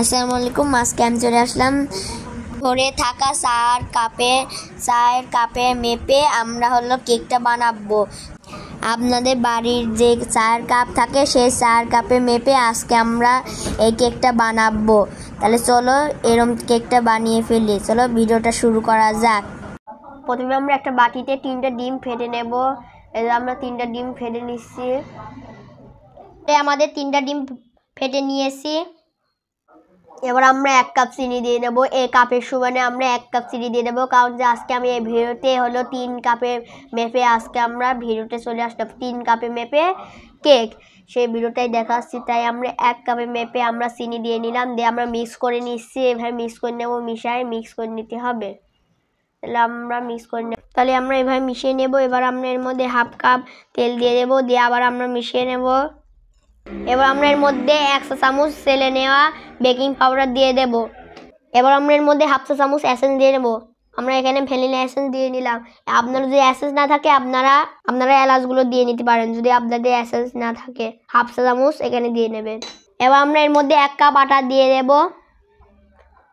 আসসালামু আলাইকুম। আজকে আমি চলে আসলাম ভরে থাকা চায়ের কাপে মেপে আমরা হলো কেকটা বানাবো। আপনাদের বাড়ির যে চায়ের কাপ থাকে সেই চায়ের কাপে মেপে আজকে আমরা এই কেকটা বানাবো। তাহলে চলো এরকম কেকটা বানিয়ে ফেলি। চলো ভিডিওটা শুরু করা যাক। প্রথমে আমরা একটা বাটিতে 3টা ডিম ফেটে নেব। এই যে আমরা 3টা ডিম ফেটে নিচ্ছি। আমাদের 3টা ডিম ফেটে নিয়েছি। এবার আমরা 1 কাপ চিনি দিয়ে দেবো। এই কাপের সমানে আমরা 1 কাপ চিনি দিয়ে দেবো, কারণ যে আজকে আমি এই ভিডিওতে হলো 3 কাপে মেপে আজকে আমরা ভিডিওতে চলে আসলাম 3 কাপে মেপে কেক, সেই ভিডিওটাই দেখাচ্ছি। তাই আমরা 1 কাপে মেপে আমরা চিনি দিয়ে নিলাম, দিয়ে আমরা মিক্স করে নিচ্ছি। এভাবে মিক্স করে নেবো, মিক্স করে নিতে হবে। তাহলে আমরা মিক্স করে নেব। তাহলে আমরা এভাবে মিশিয়ে নেব। এবার আমরা এর মধ্যে 1/2 কাপ তেল দিয়ে দেবো, দিয়ে আবার আমরা মিশিয়ে নেব। এবার আমরা এর মধ্যে 1 চা চামচ সেলে নেওয়া বেকিং পাউডার দিয়ে দেব। এবার আমরা এর মধ্যে 1/2 চা চামচ এসেন্স দিয়ে নেব। আমরা এখানে ভ্যানিলা এসেন্স দিয়ে নিলাম। আপনার যদি এসেন্স না থাকে আপনারা এলাচগুলো দিয়ে নিতে পারেন। যদি আপনাদের এসেন্স না থাকে 1/2 চা চামচ এখানে দিয়ে নেবেন। এবার আমরা এর মধ্যে 1 কাপ আটা দিয়ে দেব।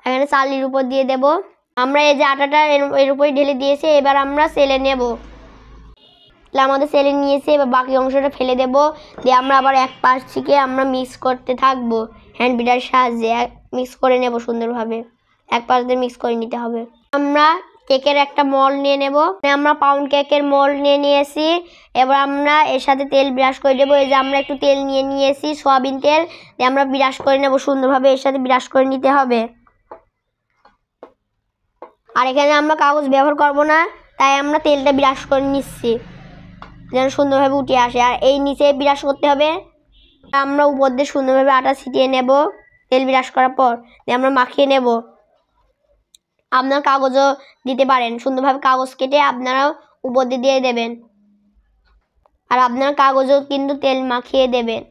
এখানে চালের উপর দিয়ে দেব। আমরা এই যে আটাটা এর উপরে ঢেলে দিয়েছি। এবার আমরা সেলে নেব। আমাদের সেলে নিয়েছি। এবার বাকি অংশটা ফেলে দেব, দিয়ে আমরা আবার এক পাশ থেকে আমরা মিক্স করতে থাকবো। হ্যান্ড বিটার সাহায্যে মিক্স করে নেব সুন্দরভাবে। এক পাশ দিয়ে মিক্স করে নিতে হবে। আমরা কেকের একটা মোল্ড নিয়ে নেব। আমরা পাউন্ড কেকের মোল্ড নিয়ে নিয়েছি। এবার আমরা এর সাথে তেল ব্রাশ করে দেবো। এই যে আমরা একটু তেল নিয়ে নিয়েছি, সয়াবিন তেল, দিয়ে আমরা ব্রাশ করে নেব সুন্দরভাবে। এর সাথে ব্রাশ করে নিতে হবে। আর এখানে আমরা কাগজ ব্যবহার করব না, তাই আমরা তেলটা ব্রাশ করে নিচ্ছি যেন সুন্দরভাবে উঠে আসে। আর এই নিচে ব্রাশ করতে হবে। আমরা উপর দিয়ে সুন্দরভাবে আটা ছিটিয়ে নেব। তেল ব্রাশ করার পর দিয়ে আমরা মাখিয়ে নেব। আপনার কাগজও দিতে পারেন, সুন্দরভাবে কাগজ কেটে আপনারাও উপর দিয়ে দেবেন। আর আপনার কাগজও কিন্তু তেল মাখিয়ে দেবেন।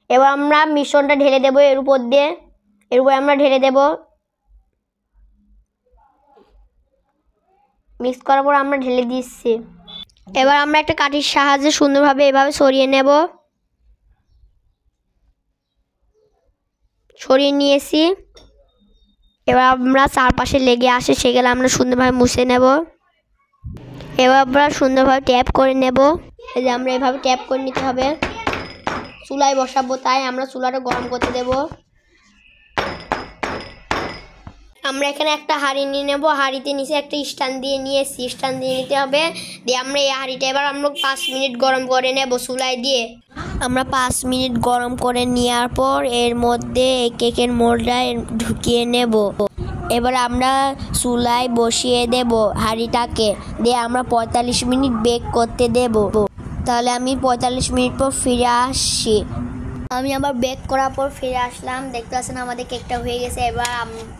এবার আমরা মিশ্রণটা ঢেলে দেব এর উপর দিয়ে। এর উপরে আমরা ঢেলে দেব। মিক্স করার পর আমরা ঢেলে দিচ্ছি। এবার আমরা একটা কাঠির সাহায্যে সুন্দরভাবে এভাবে সরিয়ে নেব। সরিয়ে নিয়েছি। এবার আমরা চারপাশে লেগে আসে সেগুলো আমরা সুন্দরভাবে মুছে নেব। এবার আমরা সুন্দরভাবে ট্যাপ করে নেব। এই যে আমরা এভাবে ট্যাপ করে নিতে হবে। চুলায় বসাবো, তাই আমরা চুলাটা গরম করতে দেব। আমরা এখানে একটা হাঁড়ি নিয়ে নেব। হাঁড়িতে নিচে একটা স্ট্যান্ড দিয়ে নিয়েছি, স্ট্যান্ড দিয়ে নিতে হবে। দিয়ে আমরা এই হাঁড়িটা এবার আমরা 5 মিনিট গরম করে নেব চুলায় দিয়ে। আমরা 5 মিনিট গরম করে নেওয়ার পর এর মধ্যে কেকের মোল্ডটা ঢুকিয়ে নেব। এবার আমরা চুলায় বসিয়ে দেব হাঁড়িটাকে, দিয়ে আমরা 45 মিনিট বেক করতে দেব। তাহলে আমি 45 মিনিট পর ফিরে আসছি। আমি আবার বেক করার পর ফিরে আসলাম। দেখতে পাচ্ছেন আমাদের কেকটা হয়ে গেছে। এবার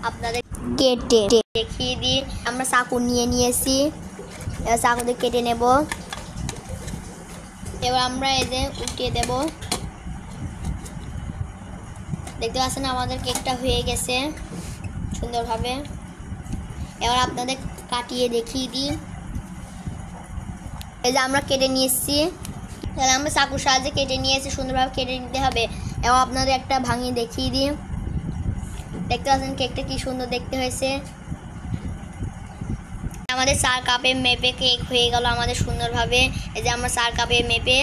আপনাদের কেটে দেখিয়ে দিই। আমরা চাকু নিয়ে নিয়েছি, এবার চাকু দিয়ে কেটে নেব। এবার আমরা এই যে উঠিয়ে দেব। দেখতে পাচ্ছেন আমাদের কেকটা হয়ে গেছে সুন্দরভাবে। এবার আপনাদের কাটিয়ে দেখিয়ে দিই। এই যে আমরা কেটে নিয়েছি। তাহলে আমরা চাকুর সাহায্যে কেটে নিয়েছি, সুন্দরভাবে কেটে নিতে হবে। এবার আপনাদের একটা ভাঙিয়ে দেখিয়ে দিই। দেখতে পাচ্ছেন কেকটা কি সুন্দর দেখতে হয়েছে। আমাদের 4 কাপে মেপে কেক হয়ে গেল আমাদের সুন্দরভাবে। এই যে আমরা 4 কাপে মেপে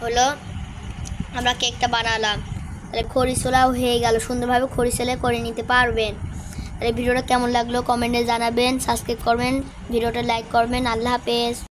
হলো আমরা কেকটা বানালাম। তাহলে খরিচোলাও হয়ে গেল সুন্দরভাবে। খরিচোলা করে নিতে পারবেন। তাহলে ভিডিওটা কেমন লাগলো কমেন্টে জানাবেন, সাবস্ক্রাইব করবেন, ভিডিওটা লাইক করবেন। আল্লাহ হাফেজ।